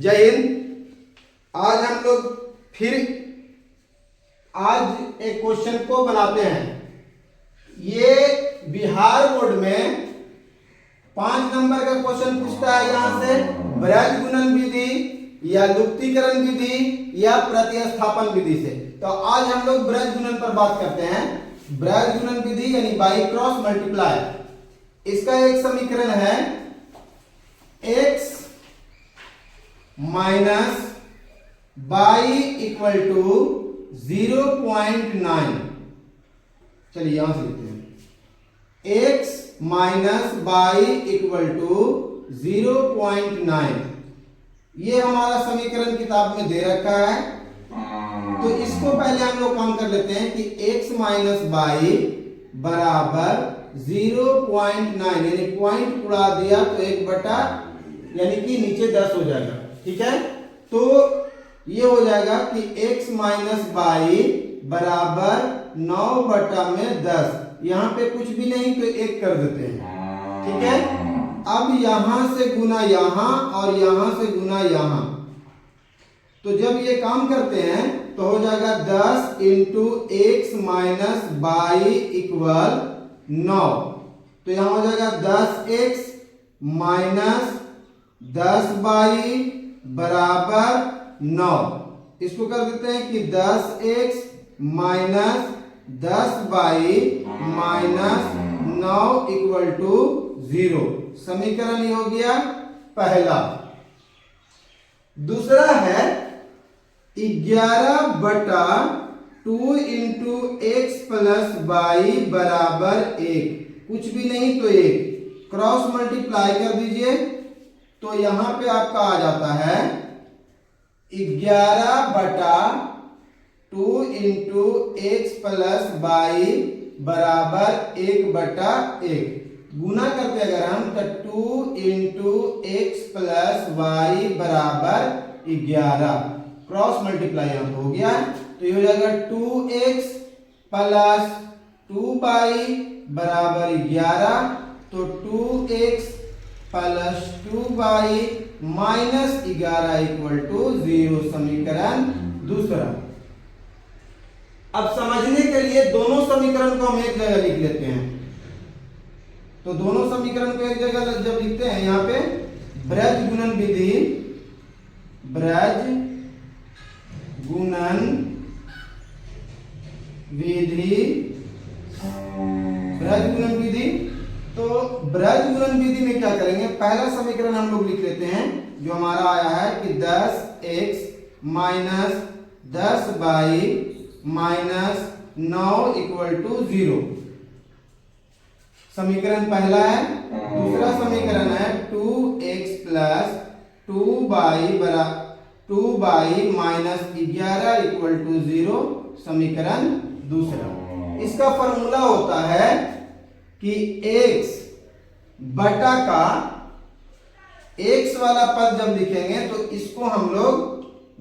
जय हिंद। आज हम लोग फिर आज एक क्वेश्चन को बनाते हैं। ये बिहार बोर्ड में 5 नंबर का क्वेश्चन पूछता है। यहां से ब्रज गुणन विधि या लुप्तीकरण विधि या प्रतिस्थापन विधि से। तो आज हम लोग ब्रज गुणन पर बात करते हैं। ब्रज गुणन विधि यानी बाई क्रॉस मल्टीप्लाई। इसका एक समीकरण है x minus y equal to 0.9। चलिए यहां से लिखते हैं x minus y equal to 0.9। ये हमारा समीकरण किताब में दे रखा है। तो इसको पहले हम लोग काम कर लेते हैं कि x माइनस बाई बराबर 0.9 यानी पॉइंट उड़ा दिया तो 1 यानी कि नीचे 10 हो जाएगा। ठीक है, तो ये हो जाएगा कि x माइनस बाई बराबर 9/10। यहां पे कुछ भी नहीं तो 1 कर देते हैं। ठीक है, अब यहां से गुना यहां और यहां से गुना यहां। तो जब ये काम करते हैं तो हो जाएगा 10 into x minus y equal 9। तो यहां हो जाएगा 10x माइनस 10 बाई बराबर 9। इसको कर देते हैं कि 10x minus 10 y minus 9 equal to 0। समीकरण ये हो गया पहला। दूसरा है 11/2 इंटू एक्स प्लस बाई बराबर 1। कुछ भी नहीं तो 1। क्रॉस मल्टीप्लाई कर दीजिए तो यहां पे आपका आ जाता है 11/2 इंटू एक्स प्लस बाई बराबर 1/1। गुना करते अगर हम तो 2 इंटू एक्स प्लस वाई बराबर 11। क्रॉस मल्टीप्लाई यहां हो गया तो ये हो जाएगा 2x प्लस 2 बाई बराबर 11। तो 2x plus 2 y minus 11 equal to 0। समीकरण दूसरा। अब समझने के लिए दोनों समीकरण को हम एक जगह लिख लेते हैं। तो दोनों समीकरण को एक जगह जब लिखते हैं यहां पे ब्रज गुणन विधि, ब्रज गुणन विधि, ब्रज गुणन विधि। तो ब्रज गुणन विधि में क्या करेंगे, पहला समीकरण हम लोग लिख लेते हैं जो हमारा आया है कि 10x minus 10 y minus 9 equal to 0। समीकरण पहला है। दूसरा समीकरण है 2x plus 2 y minus 11 equal to 0। समीकरण दूसरा। इसका फॉर्मूला होता है कि x बटा का x वाला पद जब लिखेंगे तो इसको हम लोग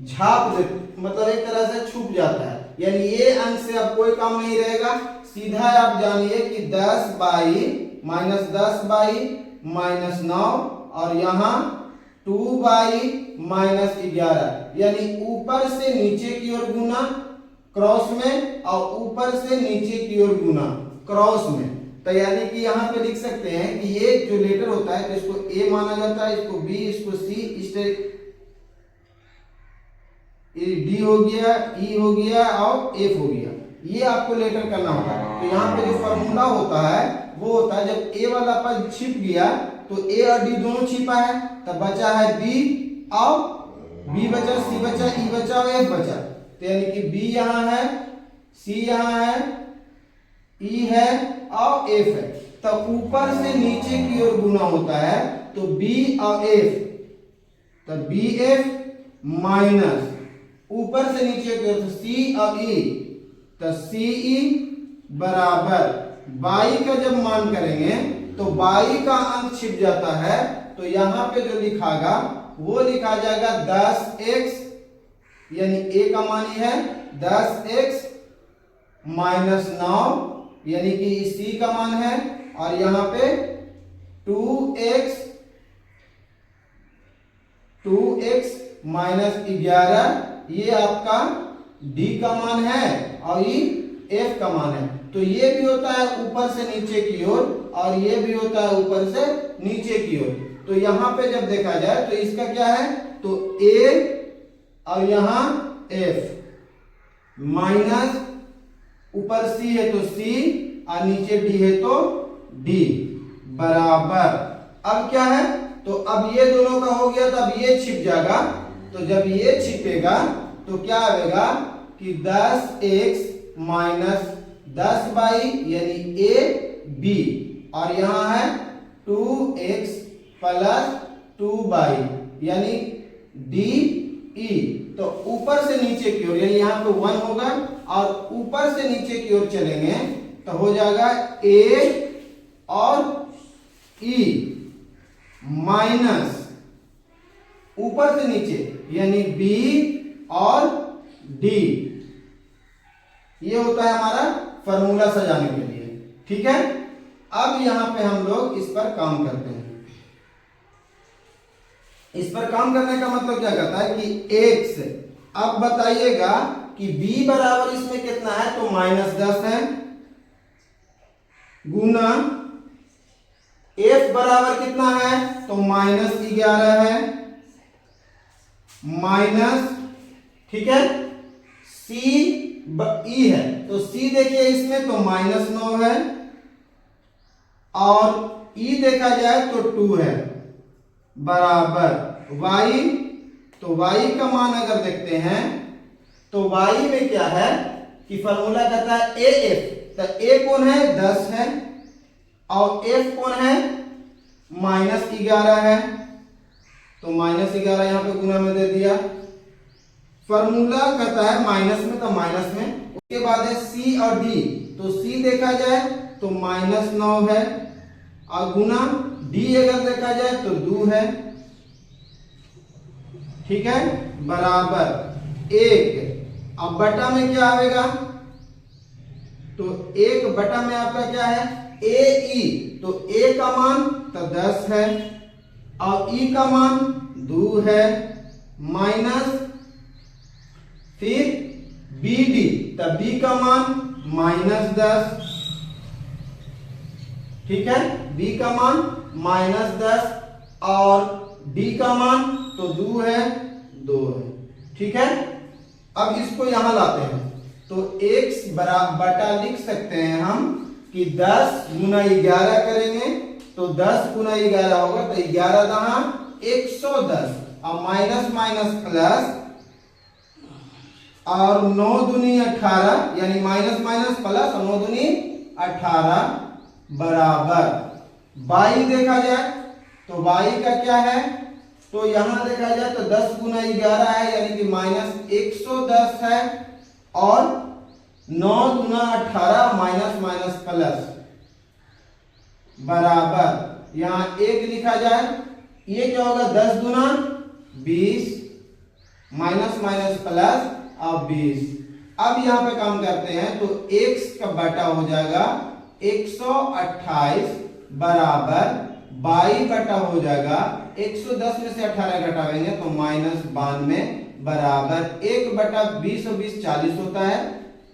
झाप देते, मतलब एक तरह से छुप जाता है। यानी ये अंश से अब कोई काम नहीं रहेगा। सीधा आप जानिए कि 10 बाई माइनस 10 बाई माइनस 9 और यहां 2 बाई माइनस 11 यानी ऊपर से नीचे की ओर गुना क्रॉस में और ऊपर से नीचे की ओर गुना क्रॉस में। तो यानी कि यहां पे लिख सकते हैं कि ये जो लेटर होता है तो इसको a माना जाता है, इसको b, इसको c, इस d हो गया, e हो गया और f हो गया। ये आपको लेटर करना होता है। तो यहाँ पे जो फॉर्मूला होता है वो होता है जब a वाला पद छिप गया तो a और d दोनों छिपा है, तब बचा है b और b बचा, c बचा, e बचा और f बचा। तो यानी कि b यहाँ है, c यहाँ है, e है और f है। तब ऊपर से नीचे की ओर गुना होता है तो b और f, तो bf माइनस ऊपर से नीचे की ओर c और e, तो ce बराबर बाई का जब मान करेंगे तो बाई का अंक छिप जाता है। तो यहां पे जो लिखागा वो लिखा जाएगा 10x यानी a का मान है 10x माइनस 9 यानी कि c का मान है और यहां पे 2x माइनस 11, ये आपका डी का मान है और ये एफ का मान है। तो ये भी होता है ऊपर से नीचे की ओर और ये भी होता है ऊपर से नीचे की ओर। तो यहाँ पे जब देखा जाए तो इसका क्या है, तो ए और यहाँ एफ माइनस ऊपर सी है तो सी और नीचे डी है तो डी बराबर। अब क्या है, तो अब ये दोनों का हो गया तो अब ये छिप जाएगा। तो जब ये छिपेगा तो क्या आएगा कि 10x माइनस 10y यानी ए बी और यहाँ है 2x प्लस 2y यानी डी ई। तो ऊपर से नीचे की ओर यानी यहाँ पे 1 होगा और ऊपर से नीचे की ओर चलेंगे तो हो जाएगा ए और ई माइनस ऊपर से नीचे यानी बी और डी। ये होता है हमारा फॉर्मूला सजाने के लिए, ठीक है। अब यहां पे हम लोग इस पर काम करते हैं। इस पर काम करने का मतलब क्या कहता है कि x, अब बताइएगा कि b बराबर इसमें कितना है, तो -10 है, गुना f बराबर कितना है, तो -11 है, माइनस, ठीक है, c ई है तो c देखिए इसमें तो -9 है और e देखा जाए तो 2 है बराबर y। तो y का मान अगर देखते हैं तो y में क्या है कि फॉर्मूला कहता है AF, तो a कौन है 10 है और f कौन है -11 है, तो -11 यहां पे गुना में दे दिया। फॉर्मूला कहता है माइनस में तो माइनस में, उसके बाद है सी और डी, तो सी देखा जाए तो -9 है और गुना डी अगर देखा जाए तो 2 है, ठीक है, बराबर 1। अब बटा में क्या आएगा, तो 1 बटा में आपका क्या है ए ई, तो ए का मान तो 10 है और ई का मान 2 है, माइनस फिर बी डी, तब बी का मान -10, ठीक है, बी का मान -10 और डी का मान तो 2 है, ठीक है। अब इसको यहां लाते हैं तो x बटा लिख सकते हैं हम कि 10 गुना 11 करेंगे तो 10 गुना 11 होगा तो 11 दहा 110 और माइनस माइनस प्लस और 9 दूनी 18 यानी माइनस माइनस प्लस और 9 दूनी 18 बराबर y देखा जाए तो y का क्या है, तो यहां देखा जाए तो 10 गुना 11 है यानी कि -110 है और 9 गुना 18 माइनस माइनस प्लस बराबर यहां 1 लिखा जाए, ये क्या होगा 10 गुना 20 माइनस माइनस प्लस और 20। अब यहां पे काम करते हैं तो x का बटा हो जाएगा 128 बराबर 22 बटा हो जाएगा 110 में से 18 घटावेंगे तो -92 बराबर 1 बटा 20 और 20 40 होता है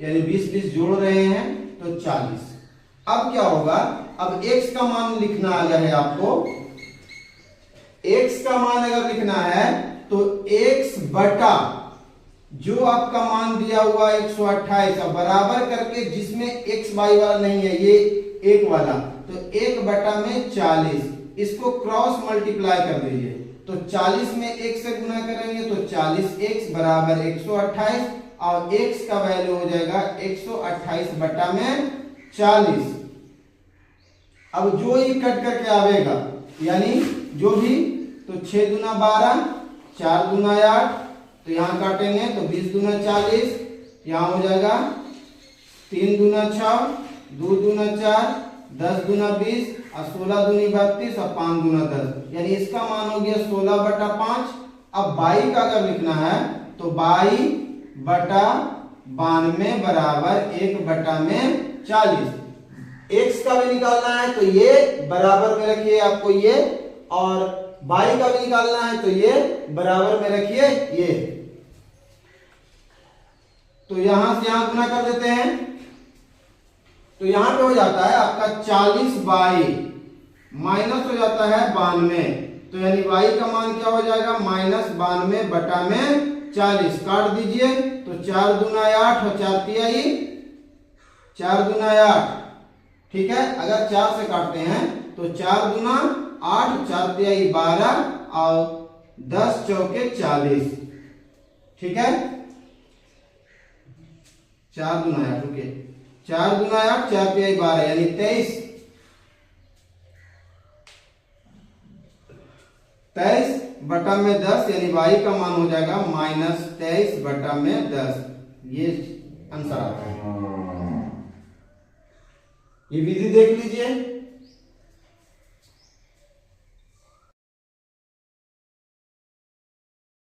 यानी 20 20 जोड़ रहे हैं तो 40। अब क्या होगा, अब x का मान लिखना अगर है आपको, x का मान अगर लिखना है तो x बटा जो आपका मान दिया हुआ 128 अब बराबर करके जिसमें x y वाला नहीं है ये एक वाला, तो 1 बटा में 40, इसको क्रॉस मल्टीप्लाई कर दीजिए तो 40 में 1 से गुना करेंगे तो 40x बराबर 128 और x का वैल्यू हो जाएगा 128 बटा में 40। अब जो ही कट करके आवेगा यानी जो भी, तो 6 दूना 12 4 दूना 8, तो यहां काटेंगे तो 20 दूना 40, यहां हो जाएगा 3 दूना 6, 2 दूना 4, 10 दूना 20 और 16 दूनी 32 और 5 दूना 10 यानी इसका मान हो गया 16 बटा 5। अब 22 का अगर लिखना है तो 22 बटा 92 बराबर 1 बटा में 40। x का भी निकालना है तो ये बराबर में रखिए आपको ये, और बाई का भी निकालना है तो ये बराबर में रखिए ये, तो यहां से यहां गुना कर देते हैं, तो यहां पे हो जाता है आपका 40 बाई माइनस हो जाता है 92, तो यानी y का मान क्या हो जाएगा -92 बटा में 40, काट दीजिए तो 4 दूना 8 और 4 तिहाई 4 दूना 8, ठीक है। अगर 4 से काटते हैं तो 4 दूना 8 4 तिहाई 12 और 10 चौके 40, ठीक है। 4 दूना 8 रुके 4 दूना 8 4 तिहाई 12 यानी 23 बटा में 10 यानी y का मान हो जाएगा -23 बटा में 10, ये आंसर आता है। ये विधि देख लीजिए।